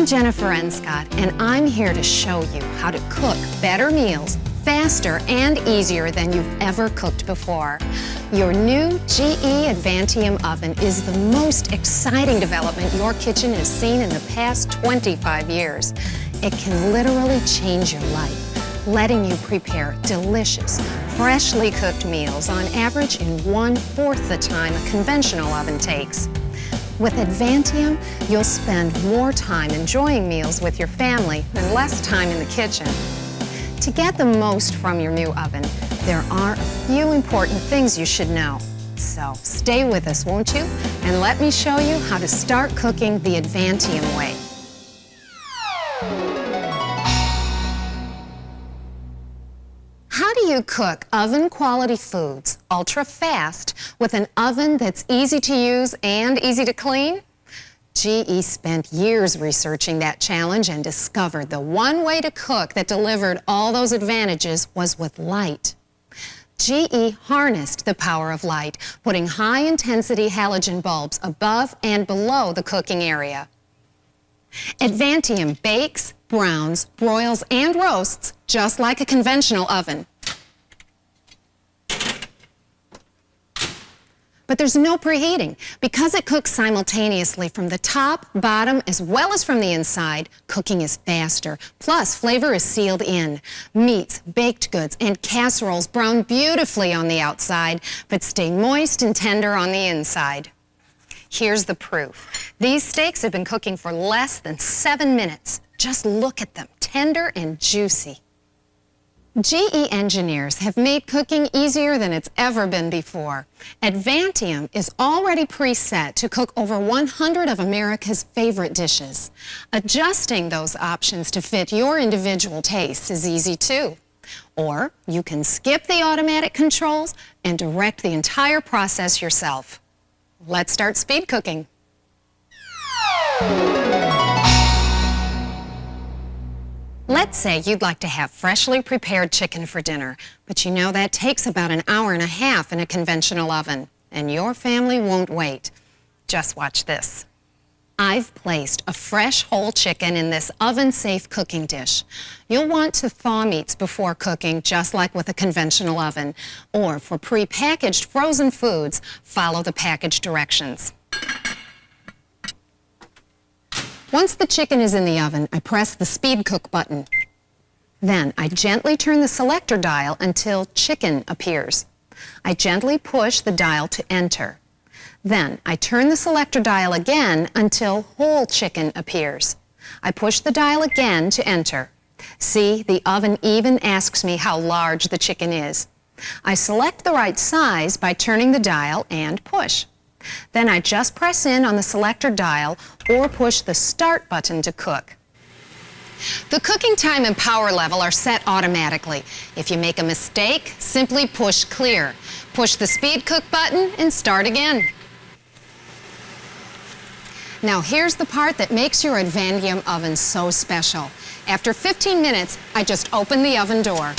I'm Jennifer Enscott, and I'm here to show you how to cook better meals faster and easier than you've ever cooked before. Your new GE Advantium oven is the most exciting development your kitchen has seen in the past 25 years. It can literally change your life, letting you prepare delicious, freshly cooked meals on average in 1/4 the time a conventional oven takes. With Advantium, you'll spend more time enjoying meals with your family and less time in the kitchen. To get the most from your new oven, there are a few important things you should know. So stay with us, won't you? And let me show you how to start cooking the Advantium way. How do you cook oven-quality foods ultra-fast with an oven that's easy to use and easy to clean? GE spent years researching that challenge and discovered the one way to cook that delivered all those advantages was with light. GE harnessed the power of light, putting high-intensity halogen bulbs above and below the cooking area. Advantium bakes, browns, broils, and roasts just like a conventional oven. But there's no preheating. Because it cooks simultaneously from the top, bottom, as well as from the inside, cooking is faster. Plus, flavor is sealed in. Meats, baked goods, and casseroles brown beautifully on the outside, but stay moist and tender on the inside. Here's the proof. These steaks have been cooking for less than 7 minutes. Just look at them, tender and juicy. GE engineers have made cooking easier than it's ever been before. Advantium is already preset to cook over 100 of America's favorite dishes. Adjusting those options to fit your individual tastes is easy too. Or you can skip the automatic controls and direct the entire process yourself. Let's start speed cooking. Let's say you'd like to have freshly prepared chicken for dinner, but you know that takes about an hour and a half in a conventional oven, and your family won't wait. Just watch this. I've placed a fresh whole chicken in this oven-safe cooking dish. You'll want to thaw meats before cooking, just like with a conventional oven. Or for pre-packaged frozen foods, follow the package directions. Once the chicken is in the oven, I press the Speedcook button. Then I gently turn the selector dial until chicken appears. I gently push the dial to enter. Then I turn the selector dial again until whole chicken appears. I push the dial again to enter. See, the oven even asks me how large the chicken is. I select the right size by turning the dial and push. Then I just press in on the selector dial or push the start button to cook. The cooking time and power level are set automatically. If you make a mistake, simply push clear. Push the speed cook button and start again. Now here's the part that makes your Advantium oven so special. After 15 minutes, I just open the oven door.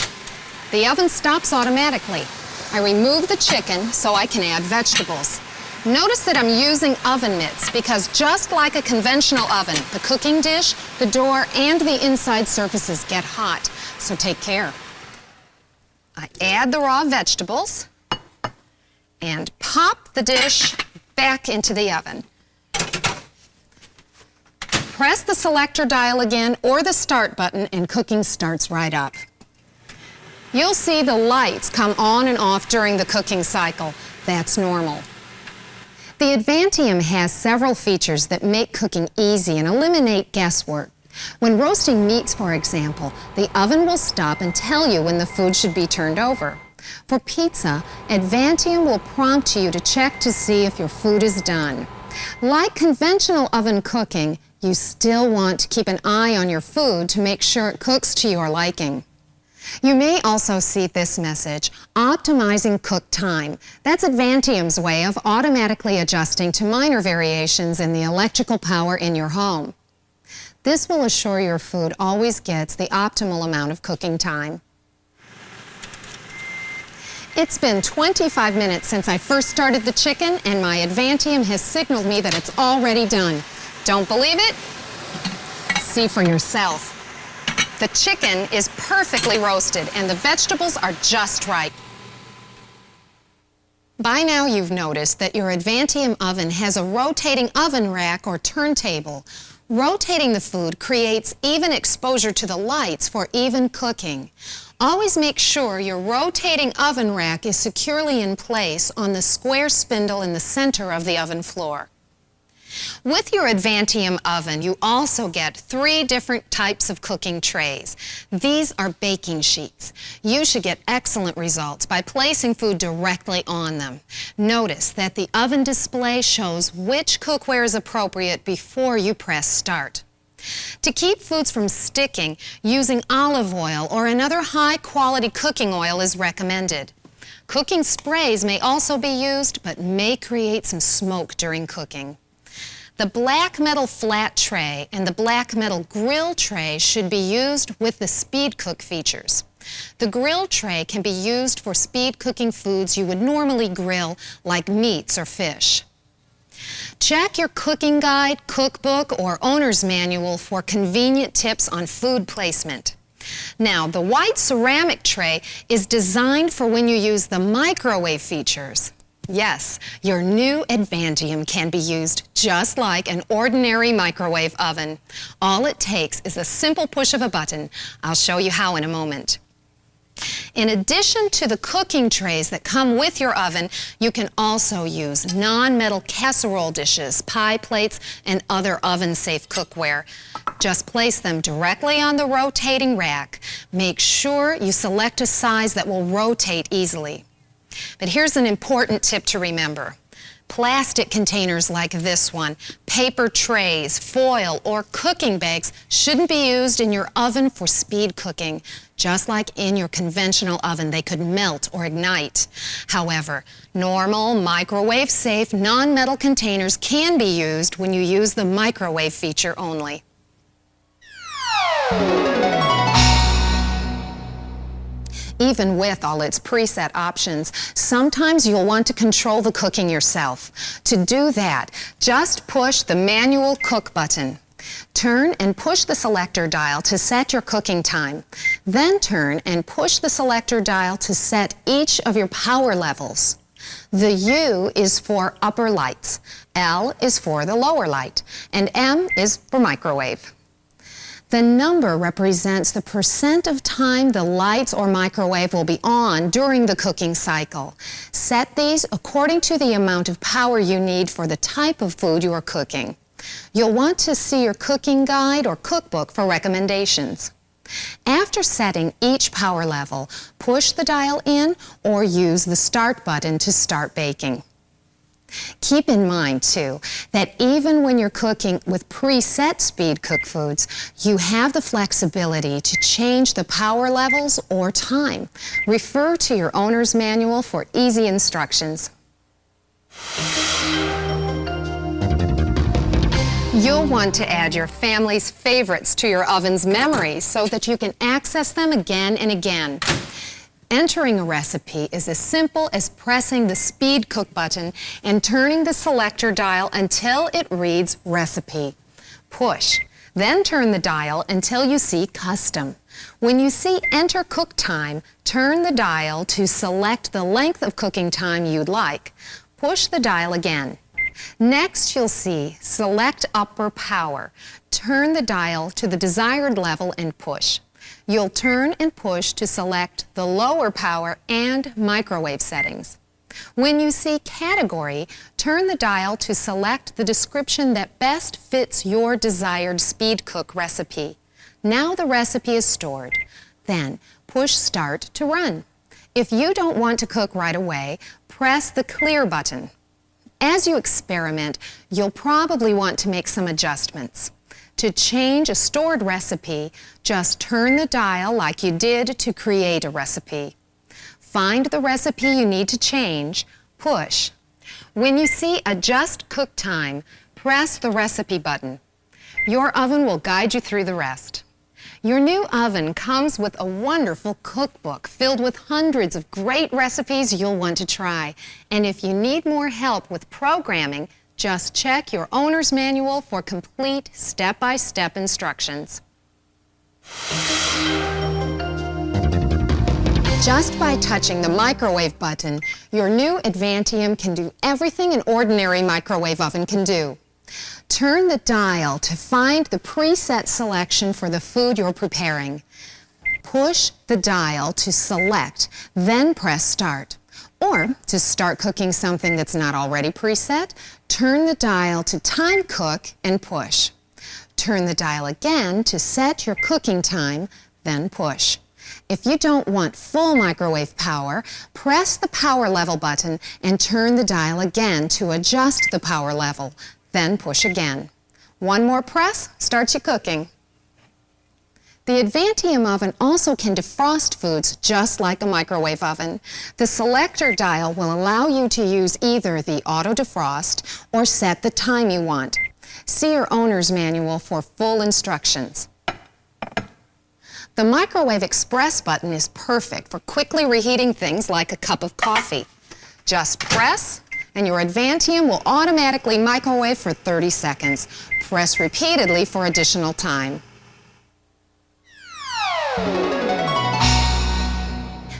The oven stops automatically. I remove the chicken so I can add vegetables. Notice that I'm using oven mitts because just like a conventional oven, the cooking dish, the door, and the inside surfaces get hot, so take care. I add the raw vegetables and pop the dish back into the oven. Press the selector dial again or the start button and cooking starts right up. You'll see the lights come on and off during the cooking cycle. That's normal. The Advantium has several features that make cooking easy and eliminate guesswork. When roasting meats, for example, the oven will stop and tell you when the food should be turned over. For pizza, Advantium will prompt you to check to see if your food is done. Like conventional oven cooking, you still want to keep an eye on your food to make sure it cooks to your liking. You may also see this message, optimizing cook time. That's Advantium's way of automatically adjusting to minor variations in the electrical power in your home. This will assure your food always gets the optimal amount of cooking time. It's been 25 minutes since I first started the chicken, and my Advantium has signaled me that it's already done. Don't believe it? see for yourself. The chicken is perfectly roasted and the vegetables are just right. By now you've noticed that your Advantium oven has a rotating oven rack or turntable. Rotating the food creates even exposure to the lights for even cooking. Always make sure your rotating oven rack is securely in place on the square spindle in the center of the oven floor. With your Advantium oven, you also get 3 different types of cooking trays. These are baking sheets. You should get excellent results by placing food directly on them. Notice that the oven display shows which cookware is appropriate before you press start. To keep foods from sticking, using olive oil or another high-quality cooking oil is recommended. Cooking sprays may also be used, but may create some smoke during cooking. The black metal flat tray and the black metal grill tray should be used with the Speedcook features. The grill tray can be used for speed cooking foods you would normally grill, like meats or fish. Check your cooking guide, cookbook, or owner's manual for convenient tips on food placement. Now, the white ceramic tray is designed for when you use the microwave features. Yes, your new Advantium can be used just like an ordinary microwave oven. All it takes is a simple push of a button. I'll show you how in a moment. In addition to the cooking trays that come with your oven, you can also use non-metal casserole dishes, pie plates, and other oven-safe cookware. Just place them directly on the rotating rack. Make sure you select a size that will rotate easily. But here's an important tip to remember. Plastic containers like this one, paper trays, foil, or cooking bags shouldn't be used in your oven for speed cooking. Just like in your conventional oven, they could melt or ignite. However, normal, microwave-safe, non-metal containers can be used when you use the microwave feature only. Even with all its preset options, sometimes you'll want to control the cooking yourself. To do that, just push the manual cook button. Turn and push the selector dial to set your cooking time. Then turn and push the selector dial to set each of your power levels. The U is for upper lights, L is for the lower light, and M is for microwave. The number represents the percent of time the lights or microwave will be on during the cooking cycle. Set these according to the amount of power you need for the type of food you are cooking. You'll want to see your cooking guide or cookbook for recommendations. After setting each power level, push the dial in or use the start button to start baking. Keep in mind, too, that even when you're cooking with preset speed cook foods, you have the flexibility to change the power levels or time. Refer to your owner's manual for easy instructions. You'll want to add your family's favorites to your oven's memory so that you can access them again and again. Entering a recipe is as simple as pressing the Speedcook button and turning the selector dial until it reads Recipe. Push, then turn the dial until you see Custom. When you see Enter Cook Time, turn the dial to select the length of cooking time you'd like. Push the dial again. Next, you'll see Select Upper Power. Turn the dial to the desired level and push. You'll turn and push to select the lower power and microwave settings. When you see Category, turn the dial to select the description that best fits your desired speed cook recipe. Now the recipe is stored. Then push Start to run. If you don't want to cook right away, press the Clear button. As you experiment, you'll probably want to make some adjustments. To change a stored recipe, just turn the dial like you did to create a recipe. Find the recipe you need to change, push. When you see Adjust Cook Time, press the Recipe button. Your oven will guide you through the rest. Your new oven comes with a wonderful cookbook filled with hundreds of great recipes you'll want to try. And if you need more help with programming, Just check your owner's manual for complete step-by-step instructions. Just by touching the microwave button, your new Advantium can do everything an ordinary microwave oven can do. Turn the dial to find the preset selection for the food you're preparing. Push the dial to select, then press start. Or, to start cooking something that's not already preset, turn the dial to time cook and push. Turn the dial again to set your cooking time, then push. If you don't want full microwave power, press the power level button and turn the dial again to adjust the power level, then push again. One more press starts you cooking. The Advantium oven also can defrost foods just like a microwave oven. The selector dial will allow you to use either the auto defrost or set the time you want. See your owner's manual for full instructions. The microwave express button is perfect for quickly reheating things like a cup of coffee. Just press and your Advantium will automatically microwave for 30 seconds. Press repeatedly for additional time.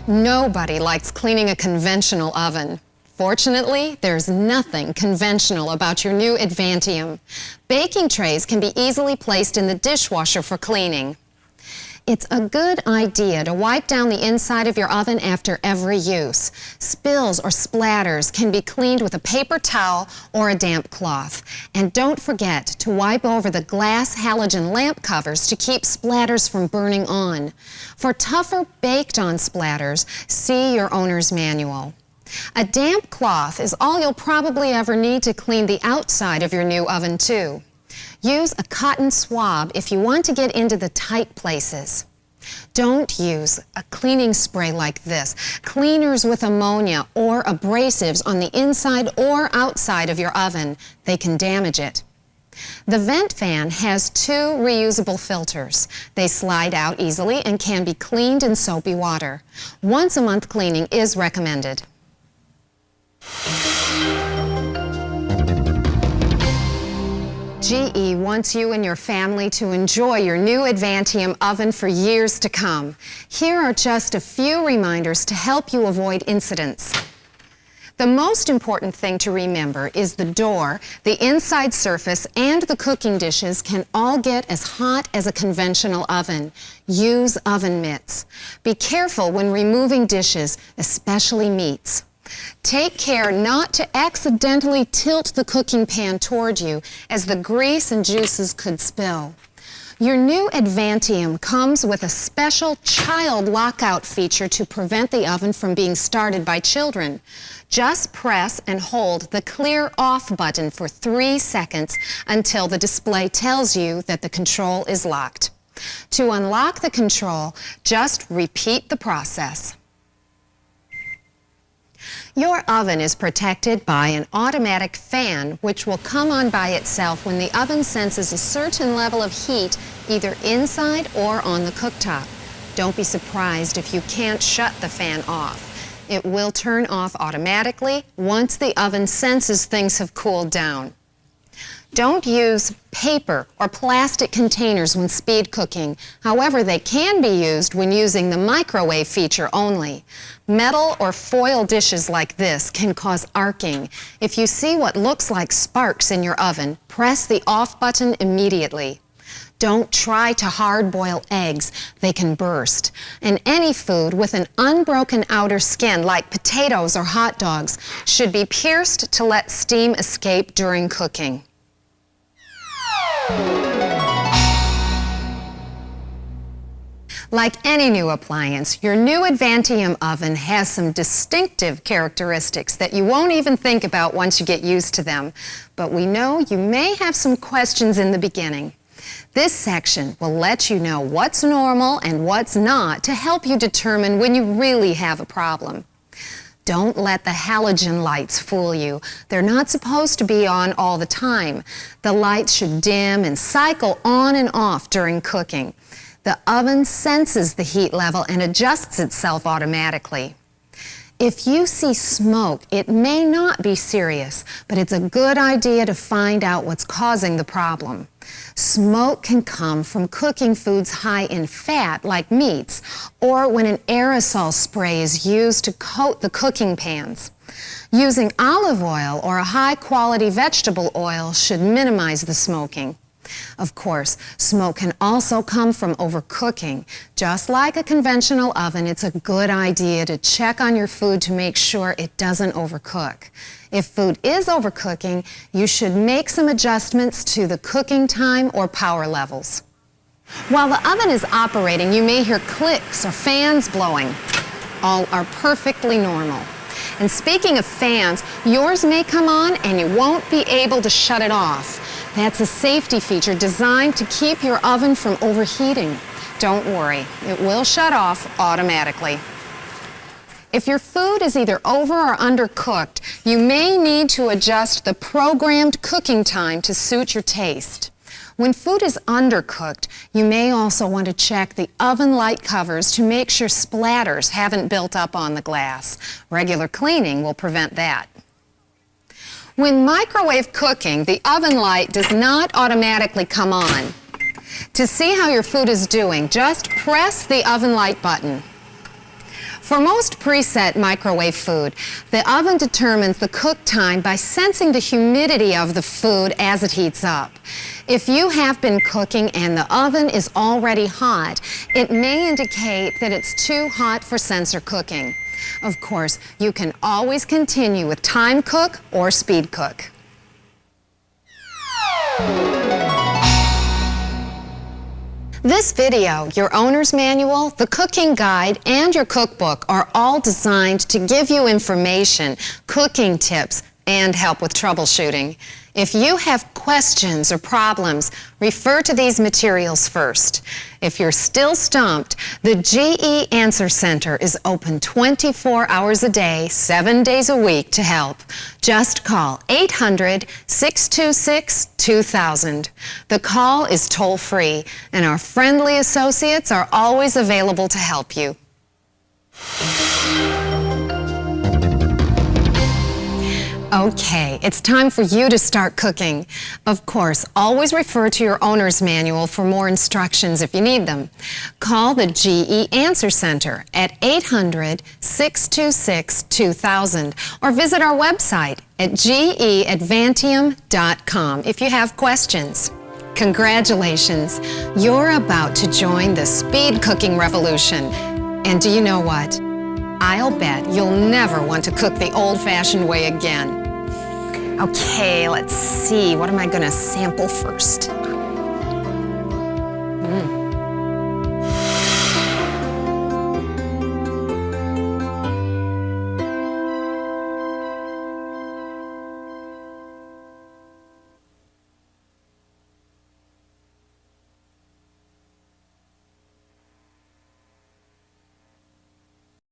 Nobody likes cleaning a conventional oven. Fortunately, there's nothing conventional about your new Advantium. Baking trays can be easily placed in the dishwasher for cleaning. It's a good idea to wipe down the inside of your oven after every use. Spills or splatters can be cleaned with a paper towel or a damp cloth. And don't forget to wipe over the glass halogen lamp covers to keep splatters from burning on. For tougher baked-on splatters, see your owner's manual. A damp cloth is all you'll probably ever need to clean the outside of your new oven, too. Use a cotton swab if you want to get into the tight places. Don't use a cleaning spray like this. Cleaners with ammonia or abrasives on the inside or outside of your oven. They can damage it. The vent fan has 2 reusable filters. They slide out easily and can be cleaned in soapy water. Once a month cleaning is recommended. GE wants you and your family to enjoy your new Advantium oven for years to come. Here are just a few reminders to help you avoid incidents. The most important thing to remember is the door, the inside surface, and the cooking dishes can all get as hot as a conventional oven. Use oven mitts. Be careful when removing dishes, especially meats. Take care not to accidentally tilt the cooking pan toward you, as the grease and juices could spill. Your new Advantium comes with a special child lockout feature to prevent the oven from being started by children. Just press and hold the clear off button for 3 seconds until the display tells you that the control is locked. To unlock the control, just repeat the process. Your oven is protected by an automatic fan which will come on by itself when the oven senses a certain level of heat either inside or on the cooktop. Don't be surprised if you can't shut the fan off. It will turn off automatically once the oven senses things have cooled down. Don't use paper or plastic containers when speed cooking. However, they can be used when using the microwave feature only. Metal or foil dishes like this can cause arcing. If you see what looks like sparks in your oven, press the off button immediately. Don't try to hard-boil eggs. They can burst. And any food with an unbroken outer skin, like potatoes or hot dogs, should be pierced to let steam escape during cooking. Like any new appliance, your new Advantium oven has some distinctive characteristics that you won't even think about once you get used to them. But we know you may have some questions in the beginning. This section will let you know what's normal and what's not to help you determine when you really have a problem. Don't let the halogen lights fool you. They're not supposed to be on all the time. The lights should dim and cycle on and off during cooking. The oven senses the heat level and adjusts itself automatically. If you see smoke, it may not be serious, but it's a good idea to find out what's causing the problem. Smoke can come from cooking foods high in fat, like meats, or when an aerosol spray is used to coat the cooking pans. Using olive oil or a high-quality vegetable oil should minimize the smoking. Of course, smoke can also come from overcooking. Just like a conventional oven, it's a good idea to check on your food to make sure it doesn't overcook. If food is overcooking, you should make some adjustments to the cooking time or power levels. While the oven is operating, you may hear clicks or fans blowing. All are perfectly normal. And speaking of fans, yours may come on and you won't be able to shut it off. That's a safety feature designed to keep your oven from overheating. Don't worry, it will shut off automatically. If your food is either over or undercooked, you may need to adjust the programmed cooking time to suit your taste. When food is undercooked, you may also want to check the oven light covers to make sure splatters haven't built up on the glass. Regular cleaning will prevent that. When microwave cooking, the oven light does not automatically come on. To see how your food is doing, just press the oven light button. For most preset microwave food, the oven determines the cook time by sensing the humidity of the food as it heats up. If you have been cooking and the oven is already hot, it may indicate that it's too hot for sensor cooking. Of course, you can always continue with time cook or speed cook. This video, your owner's manual, the cooking guide, and your cookbook are all designed to give you information, cooking tips, and help with troubleshooting. If you have questions or problems, refer to these materials first. If you're still stumped, the GE Answer Center is open 24 hours a day, 7 days a week to help. Just call 800-626-2000. The call is toll-free, and our friendly associates are always available to help you. Okay, it's time for you to start cooking. Of course, always refer to your owner's manual for more instructions if you need them. Call the GE Answer Center at 800-626-2000 or visit our website at geadvantium.com if you have questions. Congratulations, you're about to join the speed cooking revolution. And do you know what? I'll bet you'll never want to cook the old-fashioned way again. Okay, let's see. What am I going to sample first?